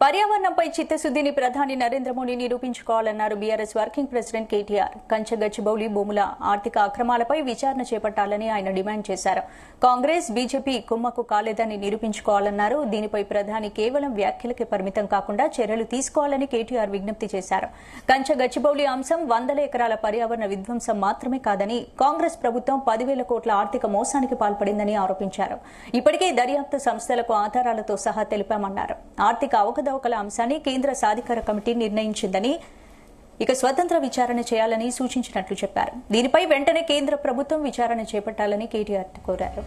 పర్యావరణంపై చిత్తశుద్ధిని ప్రధాని నరేంద్ర మోడీ నిరూపించుకోవాలన్నారు బీఆర్ఎస్ వర్కింగ్ ప్రెసిడెంట్ కేటీఆర్. కంచగచ్చిబౌలి భూముల ఆర్థిక అక్రమాలపై విచారణ చేపట్టాలని ఆయన డిమాండ్ చేశారు. కాంగ్రెస్ బీజేపీ కుమ్మక్కు కాలేదని నిరూపించుకోవాలన్నారు. దీనిపై ప్రధాని కేవలం వ్యాఖ్యలకే పరిమితం కాకుండా చర్యలు తీసుకోవాలని కేటీఆర్ విజ్ఞప్తి చేశారు. కంచగచ్చిబౌలి అంశం వందల ఎకరాల పర్యావరణ విధ్వంసం మాత్రమే కాదని కాంగ్రెస్ ప్రభుత్వం 10,000 కోట్ల ఆర్థిక మోసానికి పాల్పడిందని ఆరోపించారు. ఇప్పటికే దర్యాప్తు సంస్థలకు ఆధారాలతో సహా తెలిపామన్నారు. ఆర్థిక అవకతవకల అంశాన్ని కేంద్ర సాధికార కమిటీ నిర్ణయించిందని, ఇక స్వతంత్ర విచారణ చేయాలని సూచించినట్లు చెప్పారు. దీనిపై వెంటనే కేంద్ర ప్రభుత్వం విచారణ చేపట్టాలని కేటీఆర్ కోరారు.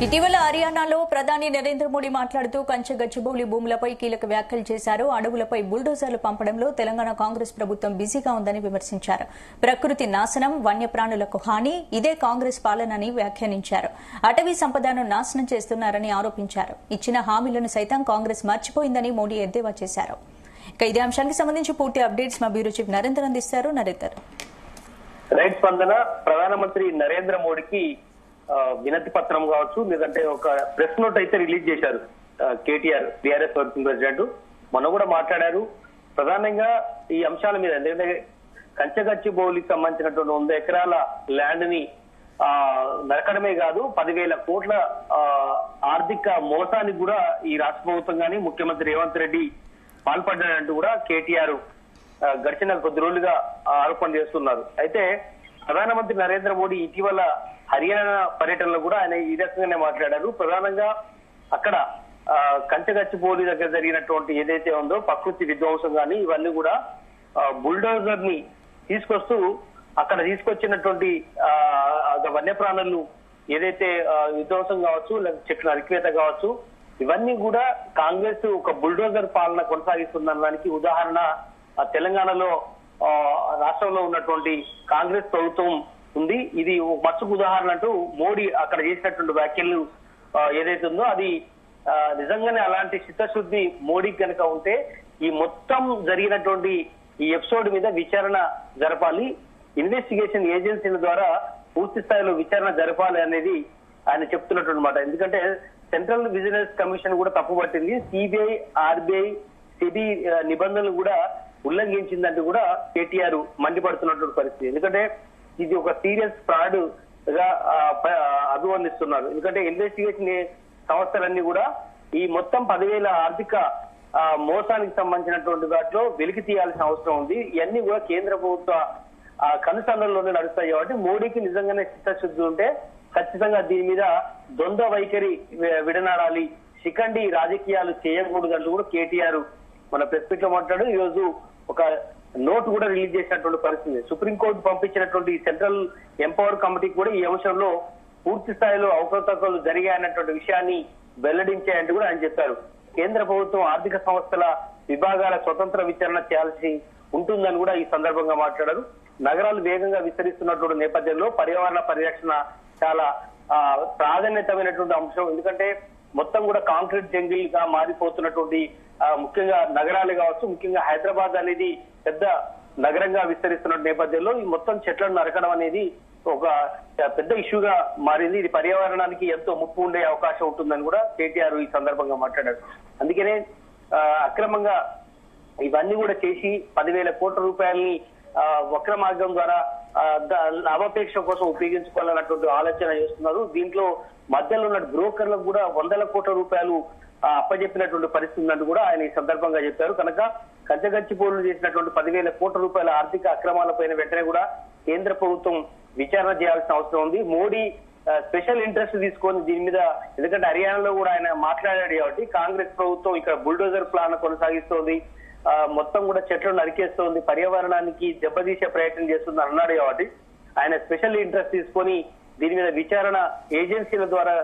ఇటీవల హర్యానాలో ప్రధాని నరేంద్ర మోడీ మాట్లాడుతూ కంచగచ్చిబౌలి భూములపై కీలక వ్యాఖ్యలు చేశారు. అడవులపై బుల్డోజర్లు పంపడంలో తెలంగాణ కాంగ్రెస్ ప్రభుత్వం బిజీగా ఉందని విమర్శించారు. ప్రకృతి నాశనం, వన్యప్రాణులకు హాని, ఇదే కాంగ్రెస్ పాలనని వ్యాఖ్యానించారు. అటవీ సంపదను నాశనం చేస్తున్నారని ఆరోపించారు. ఇచ్చిన హామీలను సైతం కాంగ్రెస్ మర్చిపోయిందని మోడీ ఎద్దేవా చేశారు. ఇక ఇదే అంశానికి సంబంధించి పూర్తి అప్డేట్స్ మా బ్యూరో చీఫ్ నరేందర్ అందిస్తారు. నరేందర్, రైట్ స్పందన. ప్రధానమంత్రి నరేంద్ర మోడీకి వినతి పత్రం కావచ్చు, లేదంటే ఒక ప్రెస్ నోట్ అయితే రిలీజ్ చేశారు కేటీఆర్, బీఆర్ఎస్ వర్కింగ్ ప్రెసిడెంట్. మొన్న కూడా మాట్లాడారు ప్రధానంగా ఈ అంశాల మీద. ఎందుకంటే కంచగచ్చిబౌలికి సంబంధించినటువంటి 100 ఎకరాల ల్యాండ్ ని నరకడమే కాదు, 10,000 కోట్ల ఆర్థిక మోసానికి కూడా ఈ రాష్ట్ర ప్రభుత్వం కానీ ముఖ్యమంత్రి రేవంత్ రెడ్డి పాల్పడ్డాడంటూ కూడా కేటీఆర్ గడిచిన కొద్ది రోజులుగా ఆరోపణ చేస్తున్నారు. అయితే ప్రధానమంత్రి నరేంద్ర మోడీ ఇటీవల హర్యానా పర్యటనలో కూడా ఆయన ఈ రకంగానే మాట్లాడారు. ప్రధానంగా అక్కడ కంచగచ్చిబౌలి దగ్గర జరిగినటువంటి ఏదైతే ఉందో ప్రకృతి విధ్వంసం కానీ ఇవన్నీ కూడా బుల్డోజర్ ని తీసుకొస్తూ అక్కడ తీసుకొచ్చినటువంటి వన్యప్రాణులను ఏదైతే విధ్వంసం కావచ్చు, లేదా చెట్ల నరికివేత కావచ్చు, ఇవన్నీ కూడా కాంగ్రెస్ ఒక బుల్డోజర్ పాలన కొనసాగిస్తుందనడానికి ఉదాహరణ తెలంగాణలో రాష్ట్రంలో ఉన్నటువంటి కాంగ్రెస్ ప్రభుత్వం ఉంది. ఇది మచ్చుకు ఉదాహరణ అంటూ మోడీ అక్కడ చేసినటువంటి వ్యాఖ్యలు ఏదైతే ఉందో అది నిజంగానే అలాంటి చిత్తశుద్ధి మోడీ కనుక ఉంటే ఈ మొత్తం జరిగినటువంటి ఈ ఎపిసోడ్ మీద విచారణ జరపాలి, ఇన్వెస్టిగేషన్ ఏజెన్సీల ద్వారా పూర్తి స్థాయిలో విచారణ జరపాలి అనేది ఆయన చెప్తున్నటువంటి మాట. ఎందుకంటే సెంట్రల్ విజిలెన్స్ కమిషన్ కూడా తప్పుపట్టింది, సిబిఐ, ఆర్బీఐ, సెబీ నిబంధనలు కూడా ఉల్లంఘించిందంటూ కూడా కేటీఆర్ మండిపడుతున్నటువంటి పరిస్థితి. ఎందుకంటే ఇది ఒక సీరియస్ ఫ్రాడ్ గా అభివర్ణిస్తున్నారు. ఎందుకంటే ఇన్వెస్టిగేషన్ సంస్థలన్నీ కూడా ఈ మొత్తం 10,000 ఆర్థిక మోసానికి సంబంధించినటువంటి వాటిలో వెలికి తీయాల్సిన అవసరం ఉంది. ఇవన్నీ కూడా కేంద్ర ప్రభుత్వ కనుసన్నల్లోనే నడుస్తాయి. కాబట్టి మోడీకి నిజంగానే చిత్తశుద్ధి ఉంటే ఖచ్చితంగా దీని మీద ద్వంద్వ వైఖరి విడనాడాలి, శిఖండి రాజకీయాలు చేయకూడదంటూ కూడా కేటీఆర్ మన ప్రెస్ మీట్ లో మాట్లాడు. ఈ రోజు ఒక నోట్ కూడా రిలీజ్ చేసినటువంటి పరిస్థితి. సుప్రీంకోర్టు పంపించినటువంటి సెంట్రల్ ఎంపవర్ కమిటీకి కూడా ఈ అంశంలో పూర్తి స్థాయిలో అవకతవకలు జరిగాయన్నటువంటి విషయాన్ని వెల్లడించాయంటూ కూడా ఆయన చెప్పారు. కేంద్ర ప్రభుత్వం ఆర్థిక సంస్థల విభాగాల స్వతంత్ర విచారణ చేయాల్సి ఉంటుందని కూడా ఈ సందర్భంగా మాట్లాడారు. నగరాలు వేగంగా విస్తరిస్తున్నటువంటి నేపథ్యంలో పర్యావరణ పరిరక్షణ చాలా ప్రాధాన్యతమైనటువంటి అంశం. ఎందుకంటే మొత్తం కూడా కాంక్రీట్ జంగిల్ గా మారిపోతున్నటువంటి ముఖ్యంగా నగరాలు కావచ్చు, ముఖ్యంగా హైదరాబాద్ అనేది పెద్ద నగరంగా విస్తరిస్తున్న నేపథ్యంలో ఈ మొత్తం చెట్లను నరకడం అనేది ఒక పెద్ద ఇష్యూగా మారింది. ఇది పర్యావరణానికి ఎంతో ముప్పు ఉండే అవకాశం ఉంటుందని కూడా కేటీఆర్ ఈ సందర్భంగా మాట్లాడారు. అందుకనే అక్రమంగా ఇవన్నీ కూడా చేసి 10,000 కోట్ల రూపాయలని వక్ర మార్గం ద్వారా లాభాపేక్ష కోసం ఉపయోగించుకోవాలన్నటువంటి ఆలోచన చేస్తున్నారు. దీంట్లో మధ్యలో ఉన్న బ్రోకర్లకు కూడా వందల కోట్ల రూపాయలు అప్పజెప్పినటువంటి పరిస్థితి ఉందని కూడా ఆయన ఈ సందర్భంగా చెప్పారు. కనుక కంచగచ్చిబౌలి చేసినటువంటి 10,000 కోట్ల రూపాయల ఆర్థిక అక్రమాలపైన వెంటనే కూడా కేంద్ర ప్రభుత్వం విచారణ చేయాల్సిన అవసరం ఉంది. మోడీ స్పెషల్ ఇంట్రెస్ట్ తీసుకొని దీని మీద, ఎందుకంటే హర్యానాలో కూడా ఆయన మాట్లాడాడు కాబట్టి కాంగ్రెస్ ప్రభుత్వం ఇక్కడ బుల్డోజర్ ప్లాన్ కొనసాగిస్తోంది, మొత్తం కూడా చెట్లను నరికేస్తోంది, పర్యావరణానికి దెబ్బతీసే ప్రయత్నం చేస్తుంది అన్నాడు కాబట్టి ఆయన స్పెషల్ ఇంట్రెస్ట్ తీసుకొని దీని మీద విచారణ ఏజెన్సీల ద్వారా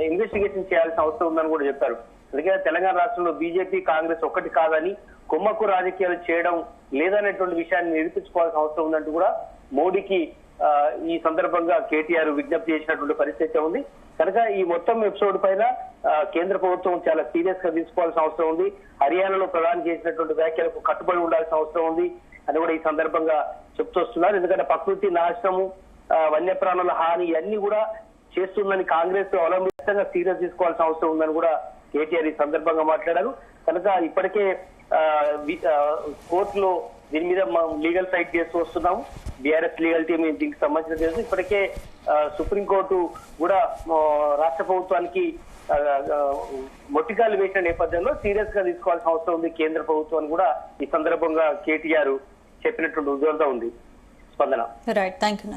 ఇన్వెస్టిగేషన్ చేయాల్సిన అవసరం ఉందని కూడా చెప్పారు. అందుకే తెలంగాణ రాష్ట్రంలో బీజేపీ కాంగ్రెస్ ఒక్కటి కాదని కుమ్మక్కు రాజకీయాలు చేయడం లేదనేటువంటి విషయాన్ని నిరూపించుకోవాల్సిన అవసరం ఉందంటూ కూడా మోడీకి ఈ సందర్భంగా కేటీఆర్ విజ్ఞప్తి చేసినటువంటి పరిస్థితి ఉంది. కనుక ఈ మొత్తం ఎపిసోడ్ పైన కేంద్ర ప్రభుత్వం చాలా సీరియస్ గా తీసుకోవాల్సిన అవసరం ఉంది. హర్యానాలో ప్రధాని చేసినటువంటి వ్యాఖ్యలకు కట్టుబడి ఉండాల్సిన అవసరం ఉంది అని కూడా ఈ సందర్భంగా చెప్తూ వస్తున్నారు. ఎందుకంటే ప్రకృతి నాశనము, వన్యప్రాణుల హాని ఇవన్నీ కూడా చేస్తుందని కాంగ్రెస్ అవలంబితంగా సీరియస్ తీసుకోవాల్సిన అవసరం ఉందని కూడా కేటీఆర్ ఈ సందర్భంగా మాట్లాడారు. కనుక ఇప్పటికే కోర్టులో దీని మీద లీగల్ ఫైట్ చేస్తూ వస్తున్నాము. బీఆర్ఎస్ లీగల్ టీం దీనికి సంబంధించిన చేస్తూ ఇప్పటికే సుప్రీంకోర్టు కూడా రాష్ట్ర ప్రభుత్వానికి మొట్టికాలు వేసిన నేపథ్యంలో సీరియస్ గా తీసుకోవాల్సిన అవసరం ఉంది కేంద్ర ప్రభుత్వాన్ని కూడా ఈ సందర్భంగా కేటీఆర్ చెప్పినటువంటి ఉద్యోగంతో ఉంది. స్పందన. Right, thank you.